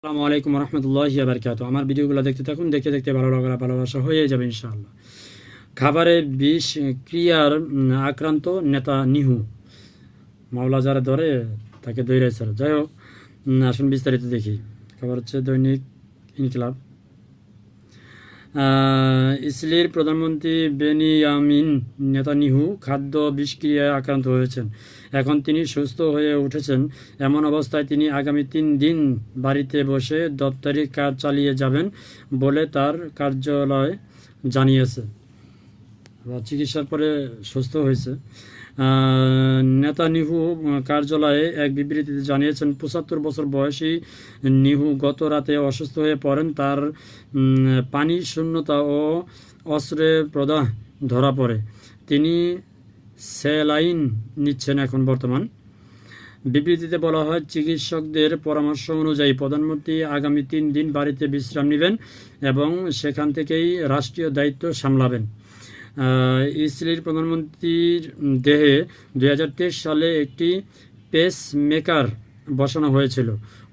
আসসালামু আলাইকুম রহমতুল্লাহি ওয়া বারাকাতুহু। আমার ভিডিওগুলো দেখতে থাকুন, দেখতে দেখতে ভালো লাগা ভালোবাসা হয়ে যাবে ইনশাআল্লাহ। খাবারে বিষ ক্রিয়ার আক্রান্ত নেতানিয়াহু, মাওলা যারা ধরে তাকে দৈরাইছে। যাই হোক, আসুন বিস্তারিত দেখি। খবর হচ্ছে দৈনিক ইনকিলাব। ইসরায়েলের প্রধানমন্ত্রী বেনিয়ামিন নেতানিয়াহু খাদ্য বিষক্রিয়ায় আক্রান্ত হয়েছেন। এখন তিনি সুস্থ হয়ে উঠেছেন। এমন অবস্থায় তিনি আগামী 3 দিন বাড়িতে বসে দপ্তরি কাজ চালিয়ে যাবেন বলে তার কার্যালয় জানিয়েছে। চিকিৎসার পরে সুস্থ হয়েছে। নেতানিয়াহু কার্যালয়ে এক বিবৃতিতে জানিয়েছেন, ৭৫ বছর বয়সী নিহু গত রাতে অসুস্থ হয়ে পড়েন। তার পানি শূন্যতা ও অস্ত্রে প্রদাহ ধরা পড়ে। তিনি স্যালাইন নিচ্ছেন এখন বর্তমান। বিবৃতিতে বলা হয়, চিকিৎসকদের পরামর্শ অনুযায়ী প্রধানমন্ত্রী আগামী 3 দিন বাড়িতে বিশ্রাম নেবেন এবং সেখান থেকেই রাষ্ট্রীয় দায়িত্ব সামলাবেন। ইসরায়েলের প্রধানমন্ত্রীর দেহে 2023 সালে একটি পেসমেকার বসানো হয়েছিল।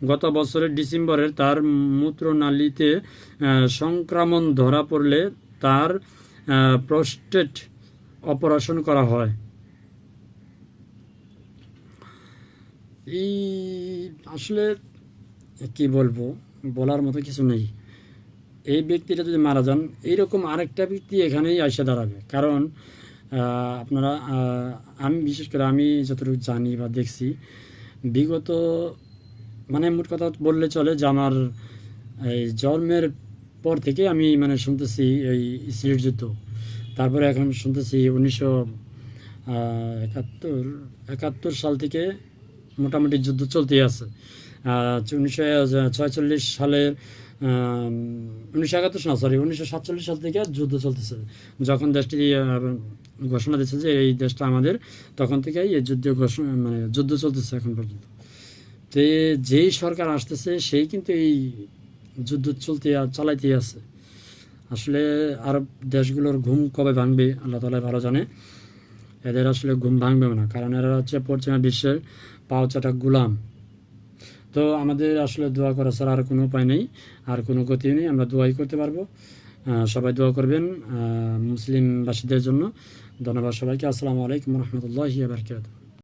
গত বছরের ডিসেম্বরে তার মূত্রনালীতে সংক্রমণ ধরা পড়লে তার প্রোস্টেট অপারেশন করা হয়। এই আসলে কি বলবো, বলার মতো কিছু নেই। এই ব্যক্তিটা যদি মারা যান, এইরকম আরেকটা ব্যক্তি এখানেই এসে দাঁড়াবে। কারণ আপনারা আমি বিশেষ করে আমি যতটুকু জানি বা দেখছি, বিগত মানে মোট কথা বললে চলে যে আমার এই জন্মের পর থেকে আমি মানে শুনতেছি এই সিলেট যুদ্ধ। তারপরে এখন শুনতেছি 1971 সাল থেকে মোটামুটি যুদ্ধ চলতেই আছে। 1946 সালের 1947 সাল থেকে যুদ্ধ চলতেছে। যখন দেশটি ঘোষণা দিচ্ছে যে এই দেশটা আমাদের, তখন থেকেই এই যুদ্ধ চলতেছে এখন পর্যন্ত। তো যেই সরকার আসতেছে সেই কিন্তু এই যুদ্ধ চালাইতেই আছে। আসলে আরব দেশগুলোর ঘুম কবে ভাঙবে আল্লাহ তাআলা ভালো জানে। এদের আসলে ঘুম ভাঙবেও না, কারণ এরা হচ্ছে পশ্চিমা বিশ্বের পাওচাটা গোলাম। তো আমাদের আসলে দোয়া করা ছাড়া আর কোনো উপায় নেই, আর কোনো গতি নেই। আমরা দোয়াই করতে পারবো। সবাই দোয়া করবেন মুসলিমবাসীদের জন্য। ধন্যবাদ সবাইকে। আসসালামু আলাইকুম রহমতুল্লাহি ওয়া বারাকাতুহু।